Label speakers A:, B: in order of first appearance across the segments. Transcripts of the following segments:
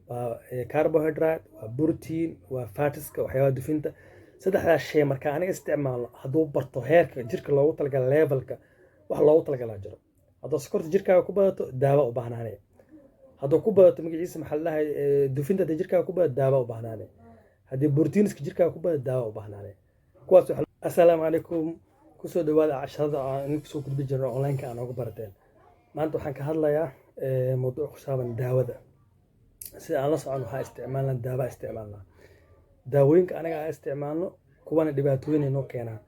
A: waa carbohydrate, waa protein, waa fatska waxyaabaha dufinta. saddexdaas shay marka aniga isticmaalo hadduu barto heerka jirka loogu talagala levelka wax loogu talagalaa jiro. hadduu sokorta jirkaaga ku badato daawo u baahnaanay, hadduu ku badato magaciisa maxaa la dhahay dufinta haddii jirkaaga ku badato daawo u baahnaanay, haddii proteinska jirkaaga ku badato daawo u baahnaanay. kuwaas assalaamu calaykum, kusoo dhawaada casharada aan kusoo gudbi jirno online-ka aan uga barateen. maanta waxaan ka hadlayaa mawduuc ku saabsan daawada. sida aan la socon waxaa isticmaalnaa daawa isticmaalnaa daawooyinka anaga aan isticmaalno kuwana dhibaatooyin ay noo keenaan,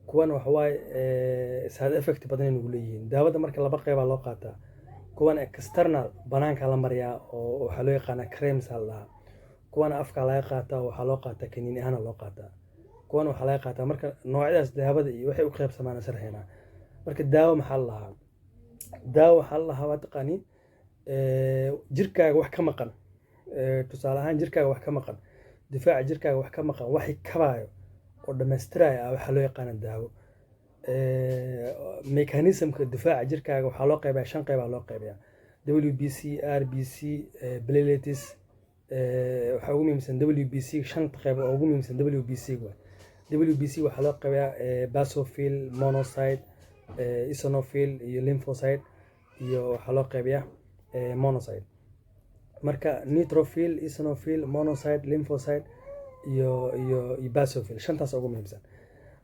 A: kuwana waxa waaye side effect badan ay nagu leeyihiin. daawada marka laba qeybaa loo qaataa, kuwana external banaanka la mariyaa oo waxaa loo yaqaanaa creams la dhahaa, kuwana afka laga qaataa waxaa loo qaataa kaniini ahaan loo qaataa, kuwana waxaa laga qaataa. marka noocyadaas daawada iyo waxay u qaybsamaan sarxeena. marka daawo maxaa la lahaa? daawo waxaa la lahaa waa taqaaniin jirkaaga wax ka maqan, tusaale ahaan jirkaaga wax ka maqan, difaaca jirkaaga wax ka maqan, waxay kabaayo oo dhammaystiraya waxaa loo yaqaana daawo. mechanismka difaaca jirkaaga waxaa loo qaybayaa 5 qeyb loo qaybayaa: WBC, RBC, platelets. waxaa ugu muhiimsan WBC, 5 qeyb oo ugu muhiimsan WBC waa WBC waxaa loo qaybayaa basophil, monocyte, eosinophil iyo lymphocyte, iyo waxaa loo qaybayaa monocyte. marka neutrophil, eosinophil, monocyte, lymphocyte iyo basophil, shantaas ugu muhiimsan.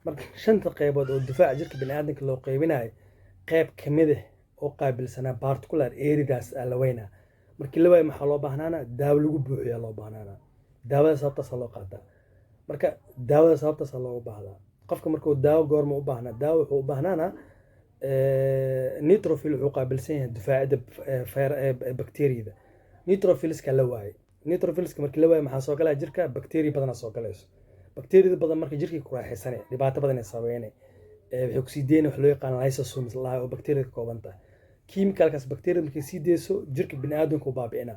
A: marka shanta qaybood oo difaaca jirka bini'aadamka loo qaybinayo qayb kamid ah oo qaabilsanaa particular areas la weynaa. markii la waayo maxaa loo baahnaana? daawo lagu buuxiyo loo baahnaana. daawada sababtaas loo qaataa. marka daawada sababtaas loogu baahdaa. qofka markuu daawo goorma u baahnaa? daawo wuxuu u baahnaana neutrophil wuxuu qaabilsan yahay difaacidda bakteeriyada. neutrophilska la waaye. neutrophilska markii la waayo maxaa soo galaya jirka? bakteeriya badan soo galayso. bakteeriyada badan marka jirkii ku raaxaysanay dhibaato badan ay sameeyeen. waxay ku sii deeyeen wax loo yaqaan lysosomes la oo bakteeriyada ka kooban tahay. chemicalkaas bakteeriyada markay sii deeyso jirka bini'aadamku baabi'ina.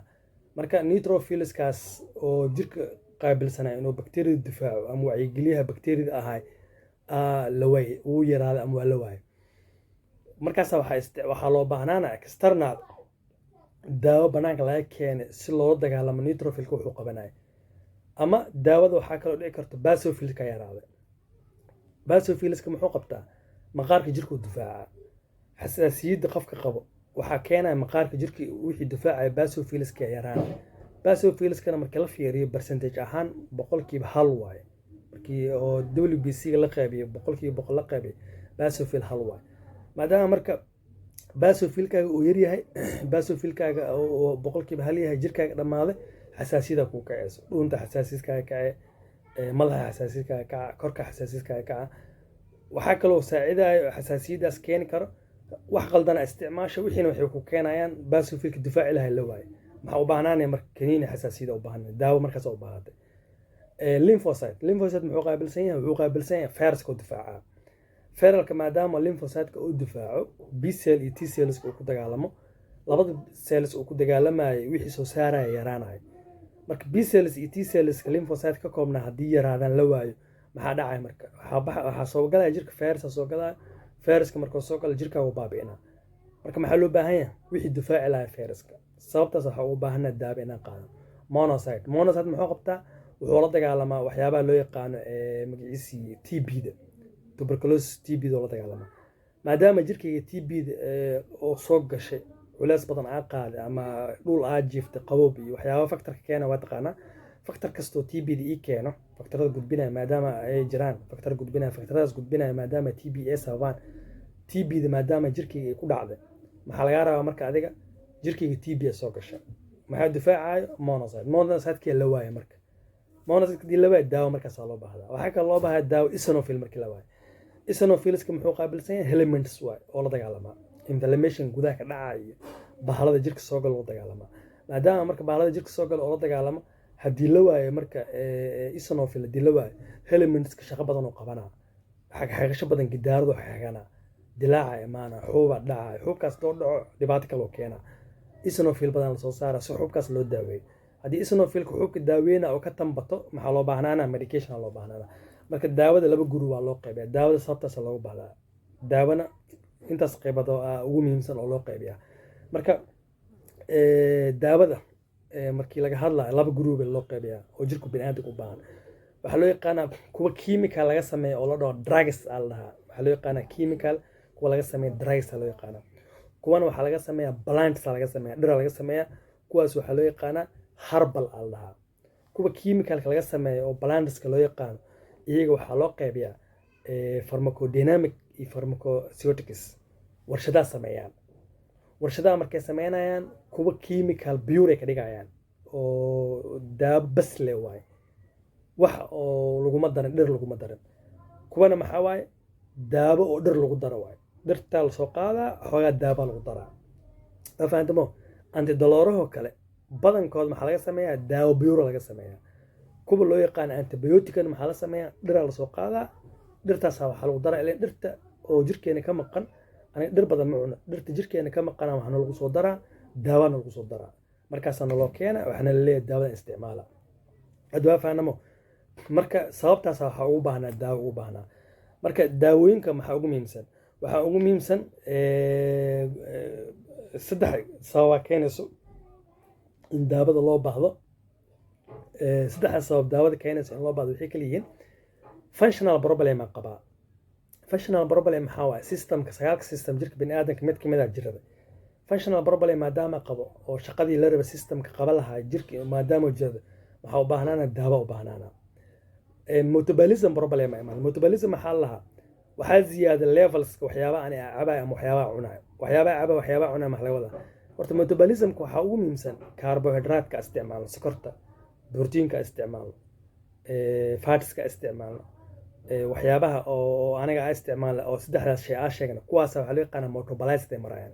A: marka neutrophilskaas oo jirka qaabilsanaa inuu bakteeriyada difaaco ama wacyigeliyaha bakteeriyada ahay la waaye, uu yaraaday ama waa la waaye. markaas waxaa loo baahnaana external daawo banaanka laga keenay si loo dagaalamo neutrophilka wuxuu qabanayo. ama daawada waxaa kaloo dhici karta basophilka yaraaday. basophilska muxuu qabtaa? maqaarka jirka uu difaaca. xasaasiyadda qofka qabo waxaa keenaya maqaarka jirka wixii difaacaya basophilska yaraan. basophilskana marka la fiiriyo percentage ahaan 1% waaye. markii oo WBC la qaybiyo 100% la qaybiyo basophil 1 waaye. maadaama marka basophilkaaga uu yar yahay, basophilkaaga oo 1% yahay, jirkaaga dhamaaday, xasaasiyada ku kacayso. dhuunta xasaasiskaaga kacay, madaxa xasaasiskaaga kacay, korka xasaasiskaaga kacay. waxaa kaloo saacidayo xasaasiyadaas keeni karo wax qaldana isticmaasho, wixiina waxay ku keenayaan basophilka difaaci lahay la waaye. maxaa u baahnaanay marka kaniini xasaasiyada u baahnay, daawo markaas u baahatay. lymphocyte muxuu qaabilsan yahay? wuxuu qaabilsan yahay viruska difaaca. feralka maadaama lymphocyte-ka uu difaaco, B cell iyo T cells uu ku dagaalamo, labada cells uu ku dagaalamayo wixii soo saaraya yaraanayo. marka B cells iyo T cells ka lymphocyte ka koobna haddii yaraadaan la waayo maxaa dhacaya? marka waxaa soo galaya jirka virus soo galaya. viruska markuu soo galo jirka uu baabi'ina. marka maxaa loo baahan yahay? wixii difaaci lahaa viruska. sababtaas waxaa u baahanaa daawo inaan qaado. monocyte muxuu qabtaa? wuxuu la dagaalamaa waxyaabaha loo yaqaano magaciisii TB-da, tuberculosis. TB-da la dagaalamaa. maadaama jirkayga TB-da oo soo gashay culays badan aan qaaday ama dhul aan jiiftay qaboob iyo waxyaabo faktorka keena waa taqaanaa. faktor kastoo TB-da ii keeno, faktorada gudbinaya maadaama ay jiraan faktor gudbinaya, faktoradaas gudbinaya maadaama TB ay sababaan. TB-da maadaama jirkayga ay ku dhacday, maxaa laga rabaa marka adiga? jirkayga TB soo gashay, maxaa difaacayo? monocyte la waaye. marka monocyte la waaye daawo markaas loo baahdaa. waxaa kaloo loo baahaa daawo eosinophil markii la waaye. eosinophilska muxuu qaabilsan yahay? elements waaye oo la dagaalamaa inflammation gudaha ka dhaca iyo bahalada jirka soo galo oo dagaalamaa. maadaama marka bahalada jirka soo galo oo la dagaalamo, haddii la waayo marka eosinophil haddii la waayo, elementska shaqo badan oo qabanaa, xagasho badan gidaaradu xaganaa, dilaaca imaana, xuuba dhaca, xuubkaas loo dhaco dhibaato kale oo keena. eosinophil badan la soo saara si xuubkaas loo daaweeyo. haddii eosinophilka xuubka daaweyna oo ka tambato maxaa loo baahnaana? medication loo baahnaana. marka daawada laba guri waa loo qaybiyaa. daawada sababtaas loogu baahdaa. daawana intaas qaybood oo ugu muhiimsan oo loo qaybiyaa. marka daawada markii laga hadlayo laba group loo qaybiyaa oo jirku bini'aadamka u baahan waxaa loo yaqaanaa kuwa chemical laga sameeyo oo la dhaho drugs aa la dhahaa waxaa loo yaqaanaa chemical kuwa laga sameeyo drugs aa loo yaqaanaa kuwana waxaa laga sameeyaa plants aa laga sameeyaa dhir laga sameeyaa kuwaas waxaa loo yaqaanaa herbal aa la dhahaa kuwa chemicalka laga sameeyo oo plantska loo yaqaano iyaga waxaa loo qaybiyaa pharmacodynamic iyo pharmacoceutics warshadaha sameeyaan warshadaha markay sameynayaan kuwa chemical pure ka dhigayaan oo daab bas leh waaye wax oo laguma darin dhir laguma darin kuwana maxaa waaye daabo oo dhir lagu daro waaye dhirtaa lasoo qaadaa xoogaa daaba lagu daraa afahantamo antidolooraho kale badankood maxaa laga sameeyaa daawo pure laga sameeyaa kuwa loo yaqaan antibiotican maxaa la sameeyaa dhiraa lasoo qaadaa dhirtaasa waxaa lagu daraa ilaa dhirta oo jirkeena ka maqan aniga dhir badan ma cuno dhirta jirkeena ka maqana waxaana lagu soo daraa daawana lagu soo daraa markaasaana loo keena waxaana la leeyahay daawadan isticmaala hadda waa fahanamo marka sababtaas waxaa ugu baahnaa daawo ugu baahnaa marka daawooyinka maxaa ugu muhiimsan waxaa ugu muhiimsan saddex sababa keenayso in daawada loo baahdo saddexda sabab daawada keenayso in loo baahdo waxay kala yihiin functional problem qabaa functional problem maxaa waaye systemka sagaalka system jirka bini'aadamka mid kamid ah jirada functional problem maadaama qabo oo shaqadii la raba systemka qaba lahaa jirka maadaama jirada waxaa u baahnaana daawo u baahnaana metabolism problem imaan metabolism maxaa lahaa waxaa ziyaada levelska waxyaabaha aan cabay ama waxyaabaha cunayo waxyaabaha cunaya maxaa laga wadaa horta metabolismka waxaa ugu muhiimsan carbohydrate-ka isticmaalo sokorta borotiinka isticmaalo fatska isticmaalo waxyaabaha oo aniga aan isticmaalo oo saddexdaas shay aan sheegna kuwaas waxaa loo yaqaanaa metabolized ay marayaan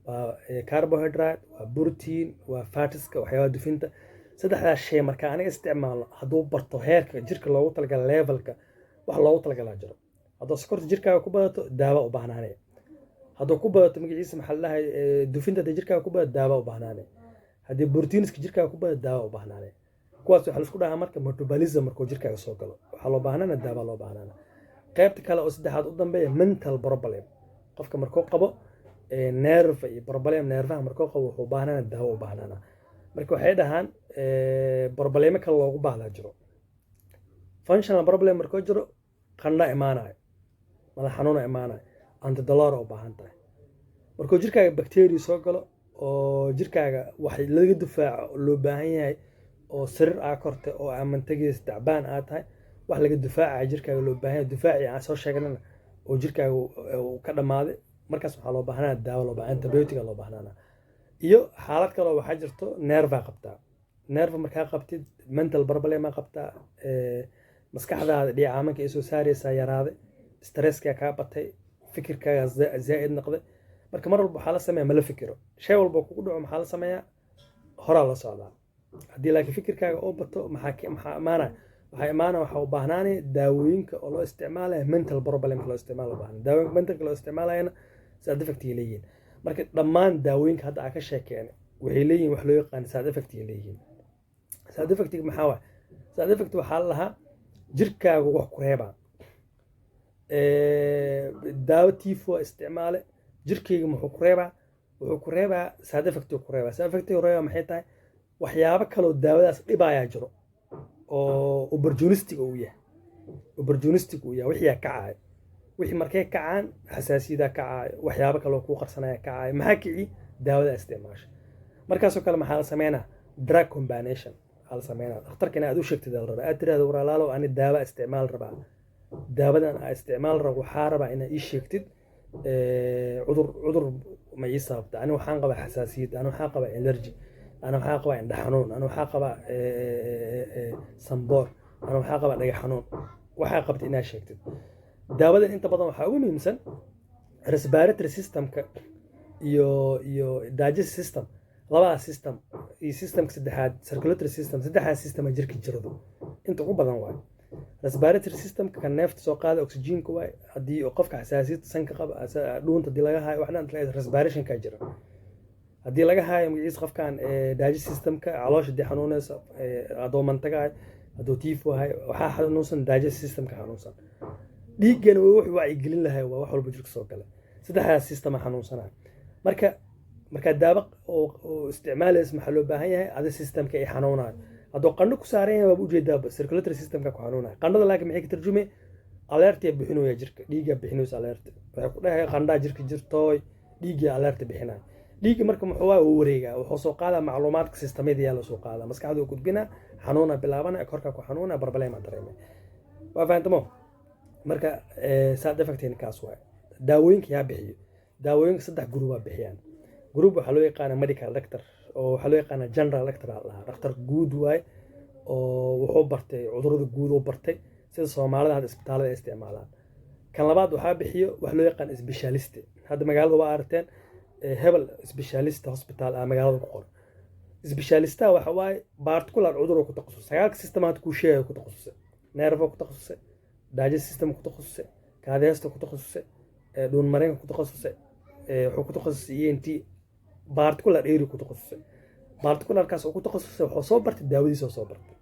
A: waa carbohydrate waa protein waa fatska waxyaabaha dufinta saddexdaas shay marka aniga isticmaalo hadduu barto heerka jirka loogu talagala levelka wax loogu talagalaa jiro hadduu sokorta jirkaaga ku badato daawo u baahnaanaya hadduu ku badato magaciisa maxaa la dhahay dufinta haddii jirkaaga ku badato daawo u baahnaanaya haddii proteinska jirkaaga ku badato daawo u baahnaanaya kuwaas waxaa laisku dhahaa marka metabolism markuu jirkaaga soo galo waxaa loo baahnaana daawo loo baahnaana qaybta kale oo saddexaad u dambeeya mental problem qofka markuu qabo nerve iyo problem nervaha markuu qabo wuxuu baahnaana daawo u baahnaana marka waxay dhahaan problemo kale loogu baahdaa jiro functional problem markuu jiro qandha imaanayo madax xanuuna imaanayo antidolor u baahan tahay markuu jirkaaga bacteria soo galo oo jirkaaga wax laga difaaco loo baahan yahay oo sariir aa kortay oo amantagiisa tacbaan aa tahay wax laga difaacaya jirkaaga loo baahan yahay difaaci aan soo sheegnana oo jirkaaga ka dhammaaday markaas waxaa loo baahnaa daawo loo baahan antibiotica loo baahnaana iyo xaalad kale waxaa jirto nerva qabtaa nerva markaa qabtid mental problem qabtaa maskaxdaada dhicaamanka ay soo saaraysaa yaraaday stresska kaa batay fikirkaaga zaa'id noqday marka mar walba waxaa la sameeyaa ma la fikiro shay walba kugu dhaco maxaa la sameeyaa horaa la socdaa haddii laakiin fikirkaaga oo bato maxaa imaanaya waxaa u baahnaanaya daawooyinka oo loo isticmaalaya mental problemka loo isticmaalo baahan daawooyinka mentalka loo isticmaalayana side effect ay leeyihiin marka dhammaan daawooyinka hadda aan ka sheekeen waxay leeyihiin wax loo yaqaan side effect ay leeyihiin side effect maxaa waaye side effect waxaa la lahaa jirkaaga wax ku reebaa daawo tifo isticmaale jirkayga muxuu ku reebaa side effect ku reebaa side effect ku reebaa maxay tahay waxyaabo kaloo daawadaas dhibayaa jiro oo opportunistic uu yahay wixii kacaayo wixii markay kacaan xasaasiyada kacaayo waxyaabo kaloo ku qarsanaya kacaayo maxaa kici daawada isticmaasho markaasoo kale maxaa la sameynaa drug combination la sameynaa dhakhtarkana aad u sheegtid la rabaa aad tiraahdo walaalaalo ani daawo isticmaal rabaa daawadan aan isticmaal rabo waxaa rabaa inaad ii sheegtid cudur ma ii sababta ani waxaan qabaa xasaasiyad ani waxaan qabaa allergy أنا وحاقبة عند حنون أنا وحاقبة صنبور أنا وحاقبة دقي حنون وحاقبة إنها شيكتد داود أنت بدل وحاقومي مثلا respiratory system يو digestive system لبعض system system كسدحاد circulatory system سدحاد system أجرك الجردو أنت قو بدل واي respiratory system كان نفط سوق هذا أكسجين كواي هدي وقفك حساسية سنك قب دون تدي لها وإحنا نتلاقي respiration كجرا haddii laga haayo magaciisa qofkan digestive systemka caloosha dii xanuunaysa adoo mantagaay hadduu tifo hayo waxaa xanuunsan digestive systemka xanuunsan dhiiggana wuxuu wacyi gelin lahay waa wax walba jirka soo gala saddexdaas system xanuunsanaa marka marka daawo oo isticmaalaysa maxaa loo baahan yahay ada systemka ay xanuunayo hadduu qandho ku saaran yahay waaba ujeedaa circulatory systemka ku xanuunayo qandhada laakiin maxay ka tarjumay alertia bixinaya jirka dhiigga bixinaysa alerta waxay ku dhahay qandhaa jirka jirtooy dhiigga alerta bixinaya dhiigga marka muxuu uu wareegaa wuxuu soo qaadaa macluumaadka systemada yaa la soo qaadaa maskaxda uu gudbina xanuuna bilaabana korka ku xanuuna barbaleema dareemay waa fahamtamo marka side effect kaas waay daawooyinka yaa bixiyo daawooyinka saddex group bixiyaan group waxaa loo yaqaana medical doctor oo waxaa loo yaqaana general doctor dhakhtar guud waay oo wuxuu bartay cudurrada guud oo bartay sida Soomaalida hadda isbitaalada ay isticmaalaan kan labaad waxaa bixiyo wax loo yaqaan specialist hadda magaalada waa aragteen hebel specialist hospital magaalada ku qoran specialist waxa waay particular cudur ku takhasus sagaalka systemaad ku sheegay ku takhasusay nerve ku takhasusay digestive system ku takhasusay kaadiyasta ku takhasusay dhuun mareenka ku takhasusay wuxuu ku takhasusay ENT particular area ku takhasusay particular kaas oo ku takhasusay wuxuu soo bartay daawadiisa soo bartay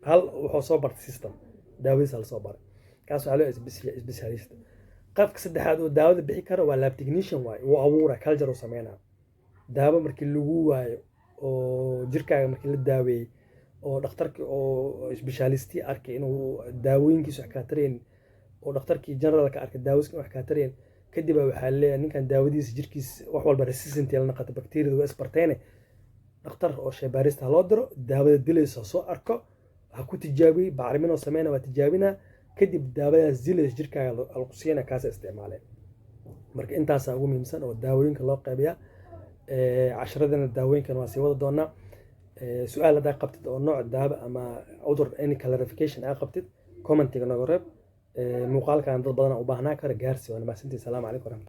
A: hal wuxuu soo bartay system daawadiisa la soo baray kaas waxa loo specialist qofka saddexaad oo daawada bixi kara waa lab technician waay uu abuura culture oo sameynaa daawo markii lagu waayo oo jirkaaga markii la daaweeyay oo dhakhtarkii oo specialisti arkay inuu daawooyinkiisa wax ka tareen oo dhakhtarkii generalka arkay daawooyinkiisa wax ka tareen kadib waxaa leeyahay ninkan daawadiisa jirkiisa wax walba resistant la noqoto bacteria oo isbarteene dhakhtar oo shaybaarista loo diro daawada dilaysa soo arko ha ku tijaabiyo bacrimin oo sameeyna waa tijaabina kadib daawadaas dilaysa jirkaaga lagu siina kaas isticmaaleen marka intaas ugu muhiimsan oo daawooyinka loo qaybiyaa casharadana daawooyinkan waa sii wada doonaa su'aal hadaa qabtid oo nooc daawo ama cudur any clarification aa qabtid commentiga nooga reeb muuqaalkan dad badan u baahnaa kara gaarsi waa mahadsantihiin. Salaamu calaykum.